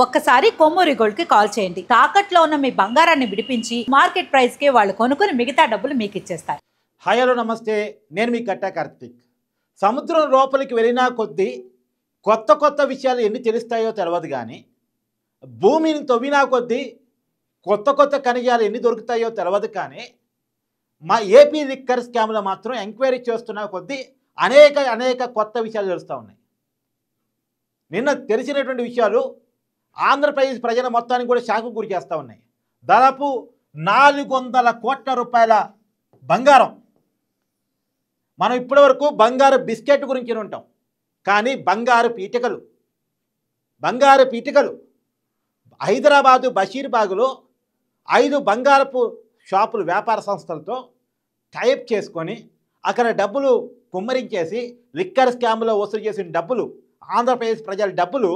ఒక్కసారి కొమ్మూరి గోల్డ్ కి కాల్ చేయండి. తాకట్లో ఉన్న మీ బంగారాన్ని విడిపించి మార్కెట్ ప్రైస్ కి వాళ్ళు కొనుక్కుని మిగతా డబ్బులు మీకు ఇచ్చేస్తారు. హాయ్ హలో నమస్తే, నేను మీ కట్టా కార్తిక్. సముద్రం లోపలికి వెళ్ళినా కొద్దీ కొత్త కొత్త విషయాలు ఎన్ని తెలుస్తాయో తెలియదు, కానీ భూమిని తవ్వినా కొద్దీ కొత్త కొత్త ఖనిజాలు ఎన్ని దొరుకుతాయో తెలియదు. కానీ మా ఏపీ లిక్కర్ స్కామ్లో మాత్రం ఎంక్వైరీ చేస్తున్న కొద్దీ అనేక కొత్త విషయాలు తెలుస్తూ ఉన్నాయి. నిన్న తెలిసినటువంటి విషయాలు ఆంధ్రప్రదేశ్ ప్రజల మొత్తానికి కూడా షాకు గురి చేస్తూ ఉన్నాయి. దాదాపు 400 కోట్ల రూపాయల బంగారం. మనం ఇప్పటివరకు బంగారు బిస్కెట్ గురించి ఉంటాం, కానీ బంగారు పీటికలు హైదరాబాదు బషీర్బాగులో 5 బంగారపు షాపులు వ్యాపార సంస్థలతో టైప్ చేసుకొని అక్కడ డబ్బులు కుమ్మరించేసి లిక్కర్ స్కామ్లో వసూలు చేసిన డబ్బులు, ఆంధ్రప్రదేశ్ ప్రజల డబ్బులు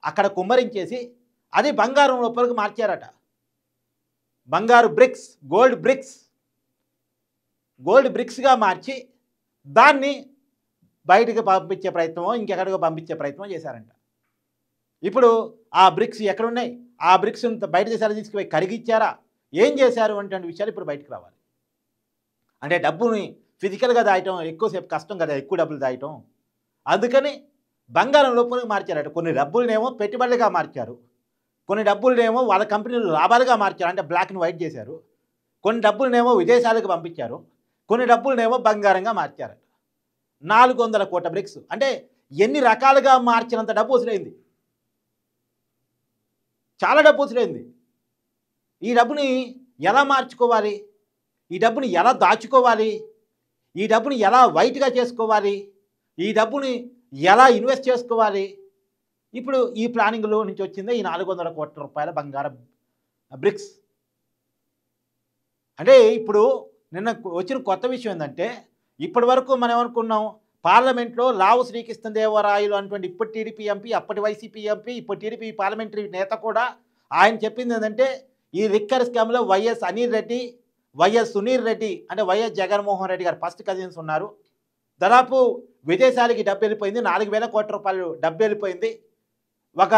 అక్కడ కుమ్మరించేసి అది బంగారం లోపలికి మార్చారట. బంగారు బ్రిక్స్, గోల్డ్ బ్రిక్స్గా మార్చి దాన్ని బయటకు పంపించే ప్రయత్నమో ఇంకెక్కడికో పంపించే ప్రయత్నం చేశారంట. ఇప్పుడు ఆ బ్రిక్స్ ఎక్కడున్నాయి? ఆ బ్రిక్స్ బయట దేశాలు తీసుకుపోయి కరిగిచ్చారా, ఏం చేశారు అంటే విషయాలు ఇప్పుడు బయటకు రావాలి. అంటే డబ్బుని ఫిజికల్గా దాయటం ఎక్కువసేపు కష్టం కదా, ఎక్కువ డబ్బులు దాయటం. అందుకని బంగారం లోపలికి మార్చారట. కొన్ని డబ్బులనేమో పెట్టుబడులుగా మార్చారు, కొన్ని డబ్బులనేమో వాళ్ళ కంపెనీలు లాభాలుగా మార్చారు, అంటే బ్లాక్ అండ్ వైట్ చేశారు. కొన్ని డబ్బులనేమో విదేశాలకు పంపించారు, కొన్ని డబ్బులనేమో బంగారంగా మార్చారట. 400 కోట్ల బ్రిక్స్ అంటే ఎన్ని రకాలుగా మార్చినంత డబ్బు వసూలైంది, చాలా డబ్బు వసూలైంది. ఈ డబ్బుని ఎలా మార్చుకోవాలి, ఈ డబ్బుని ఎలా దాచుకోవాలి, ఈ డబ్బుని ఎలా వైట్గా చేసుకోవాలి, ఈ డబ్బుని ఎలా ఇన్వెస్ట్ చేసుకోవాలి, ఇప్పుడు ఈ ప్లానింగ్లో నుంచి వచ్చిందే ఈ 400 కోట్ల రూపాయల బంగారం బ్రిక్స్. అంటే ఇప్పుడు నిన్న వచ్చిన కొత్త విషయం ఏంటంటే, ఇప్పటి వరకు మనం ఏమనుకున్నాం, పార్లమెంట్లో లావు శ్రీకృష్ణదేవరాయలు అటువంటి ఇప్పటి టీడీపీ ఎంపీ, అప్పటి వైసీపీ ఎంపీ, ఇప్పుడు టీడీపీ పార్లమెంటరీ నేత కూడా ఆయన చెప్పింది ఏంటంటే, ఈ లిక్కర్ స్కామ్లో వైఎస్ అనిల్ రెడ్డి, వైఎస్ సునీల్ రెడ్డి అంటే వైఎస్ జగన్మోహన్ రెడ్డి గారు ఫస్ట్ కజిన్స్ ఉన్నారు. దాదాపు విదేశాలకి డబ్బు వెళ్ళిపోయింది, 4,000 కోట్ల రూపాయలు డబ్బు వెళ్ళిపోయింది. ఒక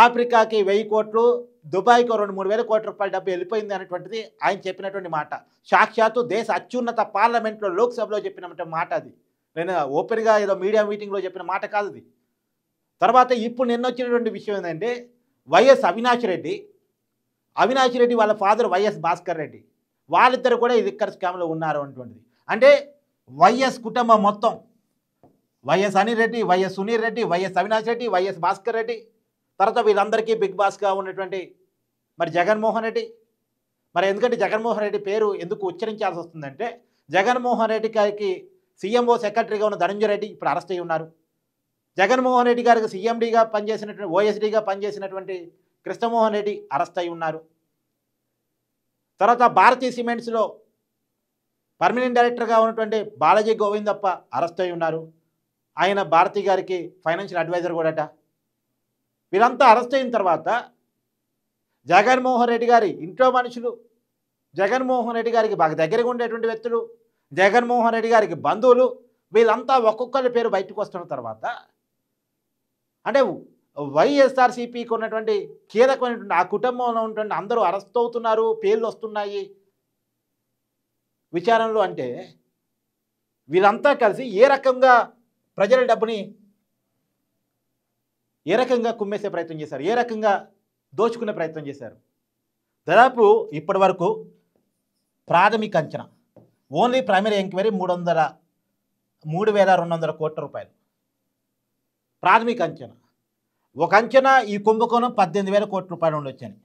ఆఫ్రికాకి 1000 కోట్లు, దుబాయ్కి 2-3 వేల కోట్ల రూపాయల డబ్బు వెళ్ళిపోయింది అనేటువంటిది ఆయన చెప్పినటువంటి మాట. సాక్షాత్తు దేశ అత్యున్నత పార్లమెంట్లో లోక్సభలో చెప్పిన మాట అది. నేను ఓపెన్గా ఏదో మీడియా మీటింగ్లో చెప్పిన మాట కాదు అది. తర్వాత ఇప్పుడు నిన్న వచ్చినటువంటి విషయం ఏంటంటే, వైఎస్ అవినాష్ రెడ్డి వాళ్ళ ఫాదర్ వైఎస్ భాస్కర్ రెడ్డి, వాళ్ళిద్దరు కూడా ఈ లిక్కర్ స్కామ్లో ఉన్నారు అనేటువంటిది. అంటే వైఎస్ కుటుంబం మొత్తం, YS Anil Reddy, YS Sunil Reddy, YS Avinash Reddy, YS Bhaskar Reddy, తర్వాత వీళ్ళందరికీ బిగ్ బాస్గా ఉన్నటువంటి మరి జగన్మోహన్ రెడ్డి. మరి ఎందుకంటే జగన్మోహన్ రెడ్డి పేరు ఎందుకు ఉచ్చరించాల్సి వస్తుందంటే, జగన్మోహన్ రెడ్డి గారికి సీఎంఓ సెక్రటరీగా ఉన్న ధనంజయ రెడ్డి ఇప్పుడు అరెస్ట్ అయి ఉన్నారు. జగన్మోహన్ రెడ్డి గారికి సీఎండీగా పనిచేసినటువంటి, ఓఎస్డీగా పనిచేసినటువంటి కృష్ణమోహన్ రెడ్డి అరెస్ట్ అయి ఉన్నారు. తర్వాత భారతీ సిమెంట్స్లో పర్మనెంట్ డైరెక్టర్గా ఉన్నటువంటి బాలాజీ గోవిందప్ప అరెస్ట్ అయి ఉన్నారు. ఆయన భారతి గారికి ఫైనాన్షియల్ అడ్వైజర్ కూడాట. వీళ్ళంతా అరెస్ట్ అయిన తర్వాత జగన్మోహన్ రెడ్డి గారి ఇంట్లో మనుషులు, జగన్మోహన్ రెడ్డి గారికి బాగా దగ్గరగా ఉండేటువంటి వ్యక్తులు, జగన్మోహన్ రెడ్డి గారికి బంధువులు, వీళ్ళంతా ఒక్కొక్కరి పేరు బయటకు వస్తున్న తర్వాత అంటే వైఎస్ఆర్సీపీకి ఉన్నటువంటి కీలకమైనటువంటి ఆ కుటుంబంలో ఉన్నటువంటి అందరూ అరెస్ట్ అవుతున్నారు, పేర్లు వస్తున్నాయి విచారణలో. అంటే వీళ్ళంతా కలిసి ఏ రకంగా ప్రజల డబ్బుని ఏ రకంగా కుమ్మేసే ప్రయత్నం చేశారు, ఏ రకంగా దోచుకునే ప్రయత్నం చేశారు. దాదాపు ఇప్పటి వరకు ప్రాథమిక అంచనా, ఓన్లీ ప్రైమరీ ఎంక్వైరీ 3,200 కోట్ల రూపాయలు ప్రాథమిక అంచనా. ఒక అంచనా ఈ కుంభకోణం 18,000 కోట్ల రూపాయలు ఉండొచ్చని.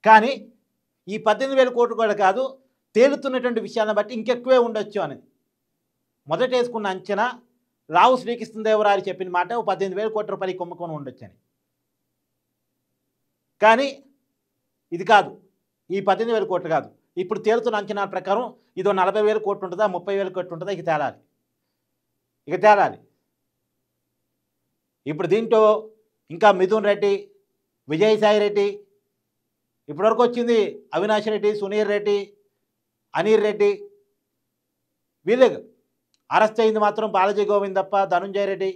కానీ ఈ 18,000 కోట్లు కూడా కాదు, తేలుతున్నటువంటి విషయాన్ని బట్టి ఇంకెక్కువే ఉండొచ్చు అనేది మొదట వేసుకున్న అంచనా. లావు శ్రీకృష్ణదేవరాయలు చెప్పిన మాట 18,000 కోట్ల రూపాయలు కుంభకోణం ఉండొచ్చని. కానీ ఇది కాదు, ఈ 18,000 కోట్లు కాదు. ఇప్పుడు తేలుతున్న అంచనాల ప్రకారం ఇదో 40,000 కోట్లు ఉంటుందా, 30,000 కోట్లు ఉంటుందా, ఇక తేలాలి. ఇప్పుడు దీంట్లో ఇంకా మిథున్ రెడ్డి, విజయసాయి రెడ్డి, ఇప్పటివరకు వచ్చింది అవినాష్ రెడ్డి, సునీల్ రెడ్డి, అనిల్ రెడ్డి, వీళ్ళే. అరెస్ట్ అయింది మాత్రం బాలాజీ గోవిందప్ప, ధనంజయ రెడ్డి,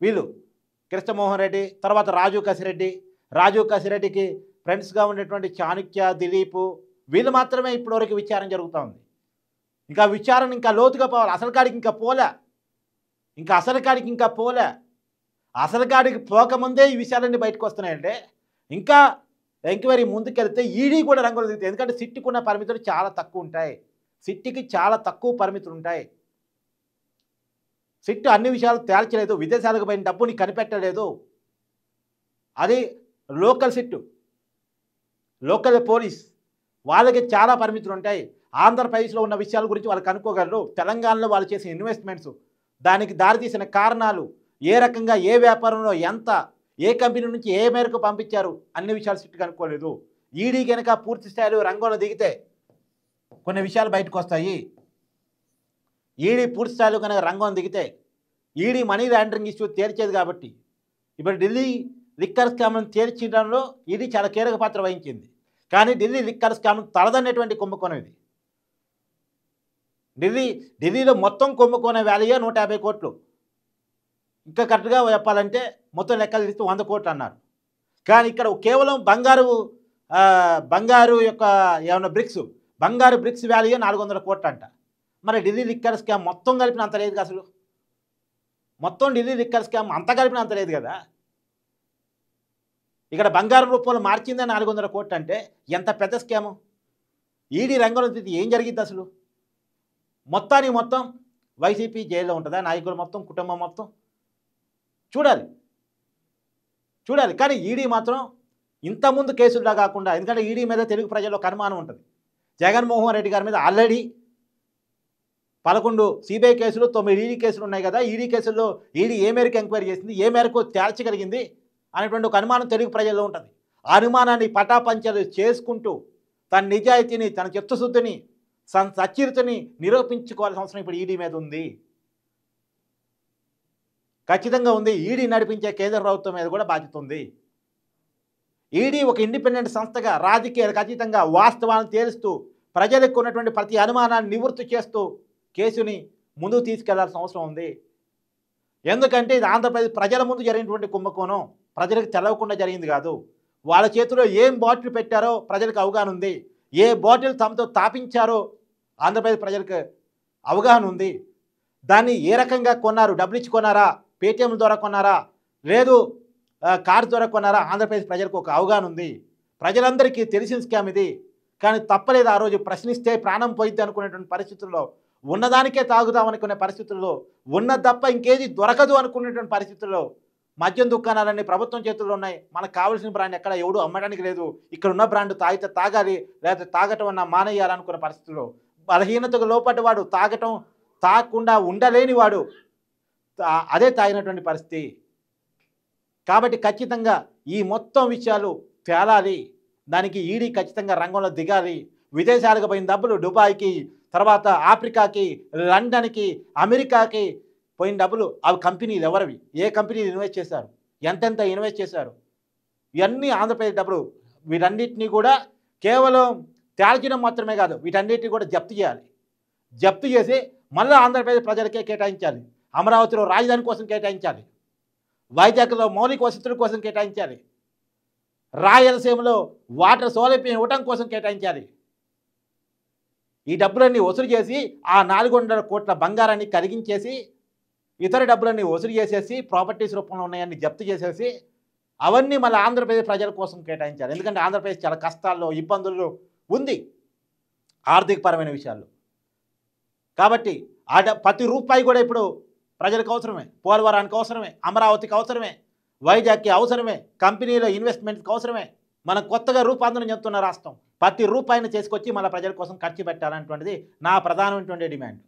వీళ్ళు కృష్ణమోహన్ రెడ్డి, తర్వాత రాజు కసిరెడ్డికి ఫ్రెండ్స్గా ఉండేటువంటి చాణక్య, దిలీపు వీళ్ళు మాత్రమే ఇప్పటివరకు విచారణ జరుగుతూ ఉంది. ఇంకా విచారణ ఇంకా లోతుగా పోవాలి. అసలు కాడికి ఇంకా పోలే. అసలు కాడికి పోకముందే ఈ విషయాలన్నీ బయటకు వస్తున్నాయంటే ఇంకా ఎంక్వైరీ ముందుకెళ్తే ఈడీ కూడా రంగులు దిగుతాయి. ఎందుకంటే సిట్టుకున్న పరిమితులు చాలా తక్కువ ఉంటాయి. సిట్టికి చాలా తక్కువ పరిమితులు ఉంటాయి. సిట్టు అన్ని విషయాలు తేల్చలేదు. విదేశాలకు పోయిన డబ్బుని కనిపెట్టలేదు. అది లోకల్ సిట్టు, లోకల్ పోలీస్, వాళ్ళకి చాలా పరిమితులు ఉంటాయి. ఆంధ్రప్రదేశ్లో ఉన్న విషయాల గురించి వాళ్ళు కనుక్కోగలరు. తెలంగాణలో వాళ్ళు చేసిన ఇన్వెస్ట్మెంట్స్, దానికి దారితీసిన కారణాలు, ఏ రకంగా ఏ వ్యాపారంలో ఎంత, ఏ కంపెనీ నుంచి ఏ మేరకు పంపించారు, అన్ని విషయాలు సిట్టు కనుక్కోలేదు. ఈడీ కనుక పూర్తి స్థాయిలో రంగంలో దిగితే కొన్ని విషయాలు బయటకు వస్తాయి. ఈడీ పూర్తి స్థాయిలో కనుక రంగంలో దిగితే ఈడీ మనీ లాండరింగ్ ఇష్యూ తేల్చేది. కాబట్టి ఇప్పుడు ఢిల్లీ లిక్కర్ స్కామ్ను తేల్చడంలో ఈడీ చాలా కీలక పాత్ర వహించింది. కానీ ఢిల్లీ లిక్కర్ స్కామ్ తలదన్నటువంటి కుంభకోణం ఇది. ఢిల్లీలో మొత్తం కుంభకోణ వాల్యూ 150 కోట్లు. ఇంకా కరెక్ట్గా చెప్పాలంటే మొత్తం లెక్కలు తీస్తే 100 కోట్లు అన్నారు. కానీ ఇక్కడ కేవలం బంగారు యొక్క ఏమన్నా బంగారు బ్రిక్స్ వాల్యూ 400 కోట్లు అంట. మరి ఢిల్లీ లిక్కర్ స్కామ్ మొత్తం కలిపిన అంత లేదు. అసలు మొత్తం ఢిల్లీ లిక్కర్ స్కామ్ అంత కలిపిన అంత లేదు కదా. ఇక్కడ బంగారం రూపంలో మార్చిందే 400 కోట్లు అంటే ఎంత పెద్ద స్కాము. ఈడీ రంగంలో దిగి ఏం జరిగింది అసలు? మొత్తం వైసీపీ జైల్లో ఉంటుందా? నాయకులు మొత్తం, కుటుంబం మొత్తం చూడాలి. కానీ ఈడీ మాత్రం ఇంతకుముందు కేసుల్లో కాకుండా, ఎందుకంటే ఈడీ మీద తెలుగు ప్రజల్లో ఒక అనుమానం ఉంటుంది. జగన్మోహన్ రెడ్డి గారి మీద ఆల్రెడీ 11 సిబిఐ కేసులు, 9 ఈడీ కేసులు ఉన్నాయి కదా. ఈడీ కేసుల్లో ఈడీ ఏ మేరకు ఎంక్వైరీ చేసింది, ఏ మేరకు తేల్చగలిగింది అనేటువంటి ఒక అనుమానం తెలుగు ప్రజల్లో ఉంటుంది. ఆ అనుమానాన్ని పటాపంచలు చేసుకుంటూ తన నిజాయితీని, తన చిత్తశుద్ధిని, సచ్చరితని నిరూపించుకోవాల్సిన అవసరం ఇప్పుడు ఈడీ మీద ఉంది. ఖచ్చితంగా ఉంది. ఈడీ నడిపించే కేంద్ర ప్రభుత్వం మీద కూడా బాధ్యత ఉంది. ఈడీ ఒక ఇండిపెండెంట్ సంస్థగా రాజకీయాలకు అతీతంగా వాస్తవాలను తేలుస్తూ ప్రజలకు ఉన్నటువంటి ప్రతి అనుమానాన్ని నివృత్తి చేస్తూ కేసుని ముందుకు తీసుకెళ్లాల్సిన అవసరం ఉంది. ఎందుకంటే ఇది ఆంధ్రప్రదేశ్ ప్రజల ముందు జరిగినటువంటి కుంభకోణం. ప్రజలకు తెలవకుండా జరిగింది కాదు. వాళ్ళ చేతిలో ఏం బాటిల్ పెట్టారో ప్రజలకు అవగాహన ఉంది. ఏ బాటిల్ తమతో తాపించారో ఆంధ్రప్రదేశ్ ప్రజలకు అవగాహన ఉంది. దాన్ని ఏ రకంగా కొన్నారు, డబ్బులు ఇచ్చి కొన్నారా, పేటీఎం ద్వారా కొన్నారా, లేదు కార్డు ద్వారా కొన్నారా, ఆంధ్రప్రదేశ్ ప్రజలకు ఒక అవగాహన ఉంది. ప్రజలందరికీ తెలిసిన స్కామ్ ఇది. కానీ తప్పలేదు. ఆ రోజు ప్రశ్నిస్తే ప్రాణం పోయిద్ది అనుకునేటువంటి పరిస్థితుల్లో, ఉన్నదానికే తాగుదాం అనుకునే పరిస్థితుల్లో, ఉన్నది తప్ప ఇంకేది దొరకదు అనుకునేటువంటి పరిస్థితుల్లో మద్యం దుకాణాలన్నీ ప్రభుత్వం చేతుల్లో ఉన్నాయి. మనకు కావాల్సిన బ్రాండ్ ఎక్కడ ఎవడు అమ్మడానికి లేదు. ఇక్కడ ఉన్న బ్రాండ్ తాగితే తాగాలి, లేకపోతే తాగటం అన్న మానేయాలనుకున్న పరిస్థితుల్లో బలహీనతకు లోపడ్డవాడు, తాగకుండా ఉండలేని వాడు అదే తాగినటువంటి పరిస్థితి. కాబట్టి ఖచ్చితంగా ఈ మొత్తం విషయాలు తేలాలి. దానికి ఈడీ ఖచ్చితంగా రంగంలో దిగాలి. విదేశాలకు పోయిన డబ్బులు దుబాయ్కి, తర్వాత ఆఫ్రికాకి, లండన్కి, అమెరికాకి పోయిన డబ్బులు అవి కంపెనీలు ఎవరివి, ఏ కంపెనీలు ఇన్వెస్ట్ చేశారు, ఎంతెంత ఇన్వెస్ట్ చేశారు, ఇవన్నీ ఆంధ్రప్రదేశ్ డబ్బులు. వీటన్నిటినీ కూడా కేవలం తేల్చడం మాత్రమే కాదు, వీటన్నిటిని కూడా జప్తు చేయాలి. జప్తు చేసి మళ్ళీ ఆంధ్రప్రదేశ్ ప్రజలకే కేటాయించాలి. అమరావతిలో రాజధాని కోసం కేటాయించాలి. వైజాగ్లో మౌలిక వసతుల కోసం కేటాయించాలి. రాయలసీమలో వాటర్ సౌలభ్యం ఇవ్వటం కోసం కేటాయించాలి. ఈ డబ్బులన్నీ వసూలు చేసి ఆ 400 కోట్ల బంగారాన్ని కరిగించేసి ఇతర డబ్బులన్నీ వసూలు చేసేసి ప్రాపర్టీస్ రూపంలో ఉన్నాయని జప్తు చేసేసి అవన్నీ మళ్ళీ ఆంధ్రప్రదేశ్ ప్రజల కోసం కేటాయించాలి. ఎందుకంటే ఆంధ్రప్రదేశ్ చాలా కష్టాల్లో, ఇబ్బందుల్లో ఉంది ఆర్థికపరమైన విషయాల్లో. కాబట్టి ప్రతి రూపాయి కూడా ఇప్పుడు ప్రజలకు అవసరమే. పోలవరానికి అవసరమే, అమరావతికి అవసరమే, వైజాగ్కి అవసరమే, కంపెనీలో ఇన్వెస్ట్మెంట్కి అవసరమే. మనం కొత్తగా రూపాంతరం చెందుతున్న రాష్ట్రం. ప్రతి రూపాయిని చేసుకొచ్చి మన ప్రజల కోసం ఖర్చు పెట్టాలనేటువంటిది నా ప్రధానమైనటువంటి డిమాండ్.